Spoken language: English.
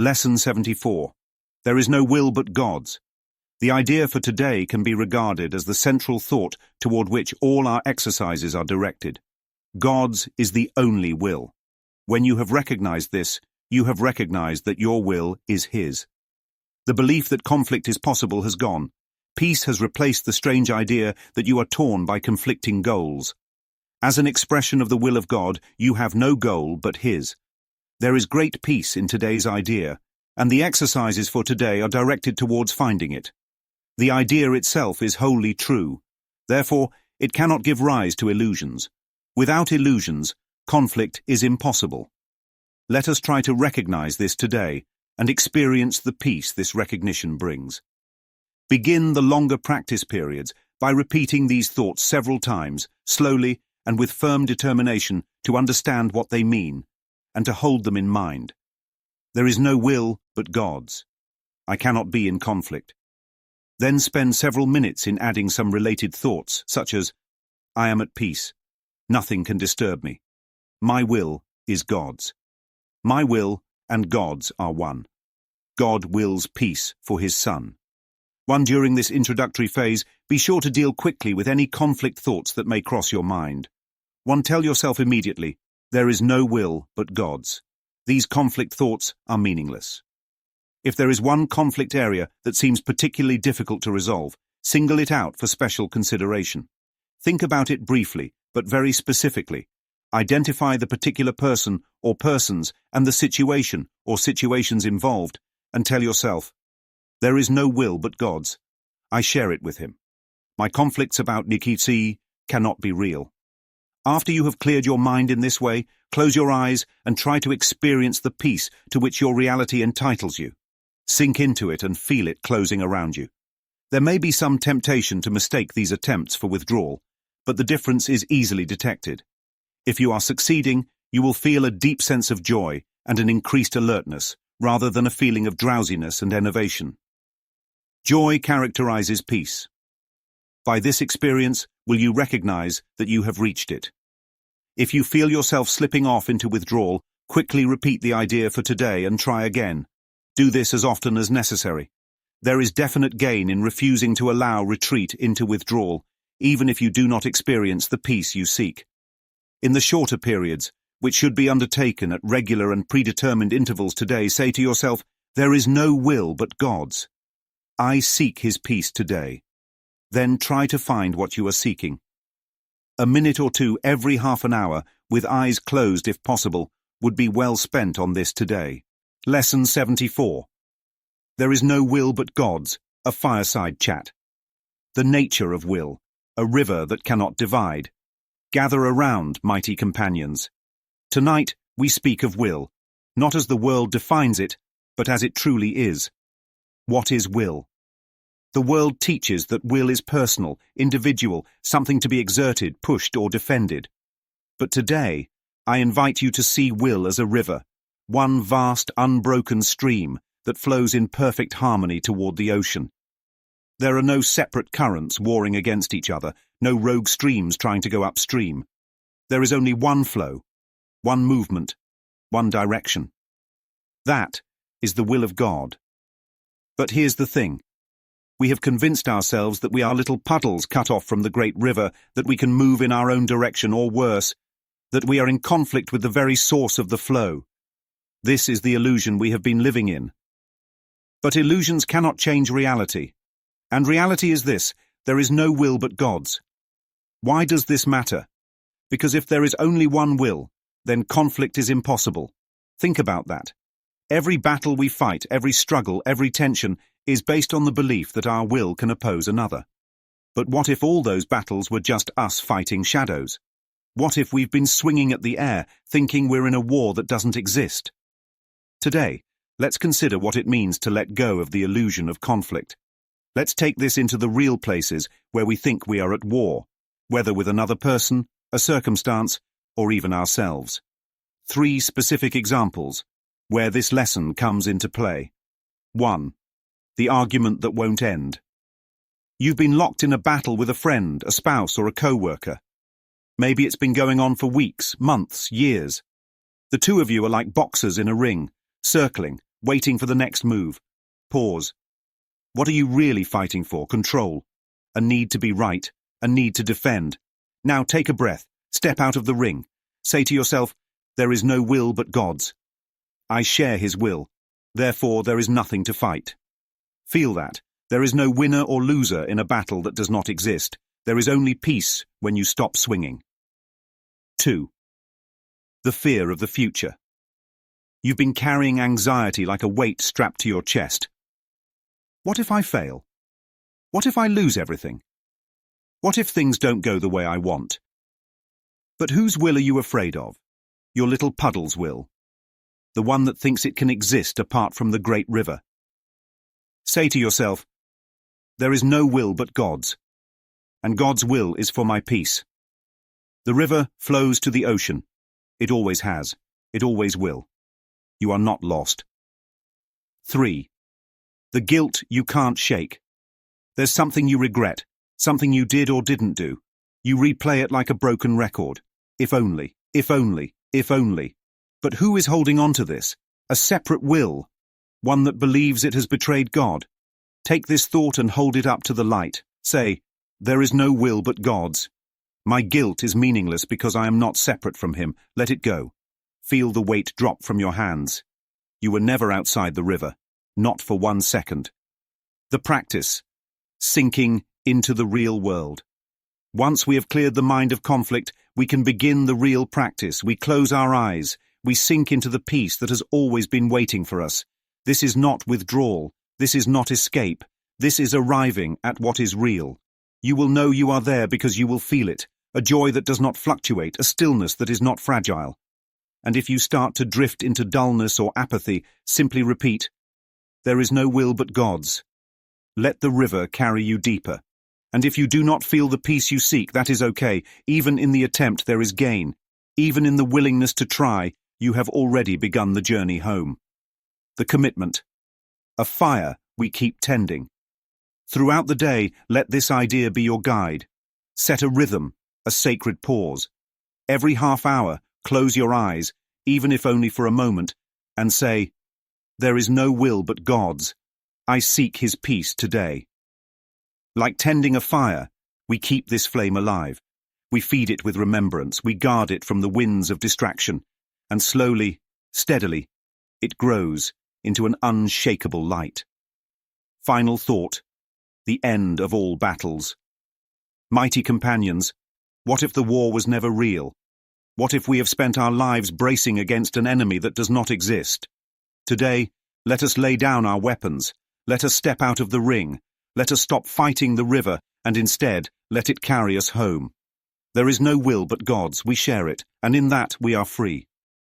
Lesson 74. There is no will but God's. The idea for today can be regarded as the central thought toward which all our exercises are directed. God's is the only will. When you have recognized this, you have recognized that your will is His. The belief that conflict is possible has gone. Peace has replaced the strange idea that you are torn by conflicting goals. As an expression of the will of God, you have no goal but His. There is great peace in today's idea, and the exercises for today are directed towards finding it. The idea itself is wholly true. Therefore, it cannot give rise to illusions. Without illusions, conflict is impossible. Let us try to recognize this today and experience the peace this recognition brings. Begin the longer practice periods by repeating these thoughts several times, slowly and with firm determination to understand what they mean and to hold them in mind. There is no will but God's. I cannot be in conflict. Then spend several minutes in adding some related thoughts, such as, I am at peace. Nothing can disturb me. My will is God's. My will and God's are one. God wills peace for His Son. During this introductory phase, be sure to deal quickly with any conflict thoughts that may cross your mind. Tell yourself immediately, there is no will but God's. These conflict thoughts are meaningless. If there is one conflict area that seems particularly difficult to resolve, single it out for special consideration. Think about it briefly, but very specifically. Identify the particular person or persons and the situation or situations involved, and tell yourself, there is no will but God's. I share it with Him. My conflicts about ACIM cannot be real. After you have cleared your mind in this way, close your eyes and try to experience the peace to which your reality entitles you. Sink into it and feel it closing around you. There may be some temptation to mistake these attempts for withdrawal, but the difference is easily detected. If you are succeeding, you will feel a deep sense of joy and an increased alertness, rather than a feeling of drowsiness and enervation. Joy characterizes peace. By this experience, will you recognize that you have reached it? If you feel yourself slipping off into withdrawal, quickly repeat the idea for today and try again. Do this as often as necessary. There is definite gain in refusing to allow retreat into withdrawal, even if you do not experience the peace you seek. In the shorter periods, which should be undertaken at regular and predetermined intervals today, say to yourself, there is no will but God's. I seek His peace today. Then try to find what you are seeking. A minute or two every half an hour, with eyes closed if possible, would be well spent on this today. Lesson 74. There is no will but God's, a fireside chat. The nature of will, a river that cannot divide. Gather around, mighty companions. Tonight we speak of will, not as the world defines it, but as it truly is. What is will? The world teaches that will is personal, individual, something to be exerted, pushed, or defended. But today, I invite you to see will as a river, one vast, unbroken stream that flows in perfect harmony toward the ocean. There are no separate currents warring against each other, no rogue streams trying to go upstream. There is only one flow, one movement, one direction. That is the will of God. But here's the thing. We have convinced ourselves that we are little puddles cut off from the great river, that we can move in our own direction, or worse, that we are in conflict with the very source of the flow. This is the illusion we have been living in. But illusions cannot change reality. And reality is this: there is no will but God's. Why does this matter? Because if there is only one will, then conflict is impossible. Think about that. Every battle we fight, every struggle, every tension is based on the belief that our will can oppose another. But what if all those battles were just us fighting shadows? What if we've been swinging at the air, thinking we're in a war that doesn't exist? Today, let's consider what it means to let go of the illusion of conflict. Let's take this into the real places where we think we are at war, whether with another person, a circumstance, or even ourselves. 3 specific examples where this lesson comes into play. 1. The argument that won't end. You've been locked in a battle with a friend, a spouse, or a co-worker. Maybe it's been going on for weeks, months, years. The two of you are like boxers in a ring, circling, waiting for the next move. Pause. What are you really fighting for? Control. A need to be right. A need to defend. Now take a breath. Step out of the ring. Say to yourself, there is no will but God's. I share his will. Therefore, there is nothing to fight. Feel that. There is no winner or loser in a battle that does not exist. There is only peace when you stop swinging. 2. The fear of the future. You've been carrying anxiety like a weight strapped to your chest. What if I fail? What if I lose everything? What if things don't go the way I want? But whose will are you afraid of? Your little puddle's will. The one that thinks it can exist apart from the great river. Say to yourself, there is no will but God's, and God's will is for my peace. The river flows to the ocean. It always has. It always will. You are not lost. 3. The guilt you can't shake. There's something you regret, something you did or didn't do. You replay it like a broken record. If only, if only, if only. But who is holding on to this? A separate will, one that believes it has betrayed God. Take this thought and hold it up to the light. Say, there is no will but God's. My guilt is meaningless because I am not separate from him. Let it go. Feel the weight drop from your hands. You were never outside the river, not for 1 second. The practice. Sinking into the real world. Once we have cleared the mind of conflict, we can begin the real practice. We close our eyes. We sink into the peace that has always been waiting for us. This is not withdrawal. This is not escape. This is arriving at what is real. You will know you are there because you will feel it. A joy that does not fluctuate, a stillness that is not fragile. And if you start to drift into dullness or apathy, simply repeat, there is no will but God's. Let the river carry you deeper. And if you do not feel the peace you seek, that is okay. Even in the attempt there is gain. Even in the willingness to try, you have already begun the journey home. The commitment. A fire we keep tending. Throughout the day, let this idea be your guide. Set a rhythm, a sacred pause. Every half hour, close your eyes, even if only for a moment, and say, there is no will but God's. I seek his peace today. Like tending a fire, we keep this flame alive. We feed it with remembrance. We guard it from the winds of distraction. And slowly, steadily, it grows into an unshakable light. Final thought. The end of all battles. Mighty companions, what if the war was never real? What if we have spent our lives bracing against an enemy that does not exist? Today, let us lay down our weapons. Let us step out of the ring. Let us stop fighting the river, and instead, let it carry us home. There is no will but God's. We share it, and in that we are free.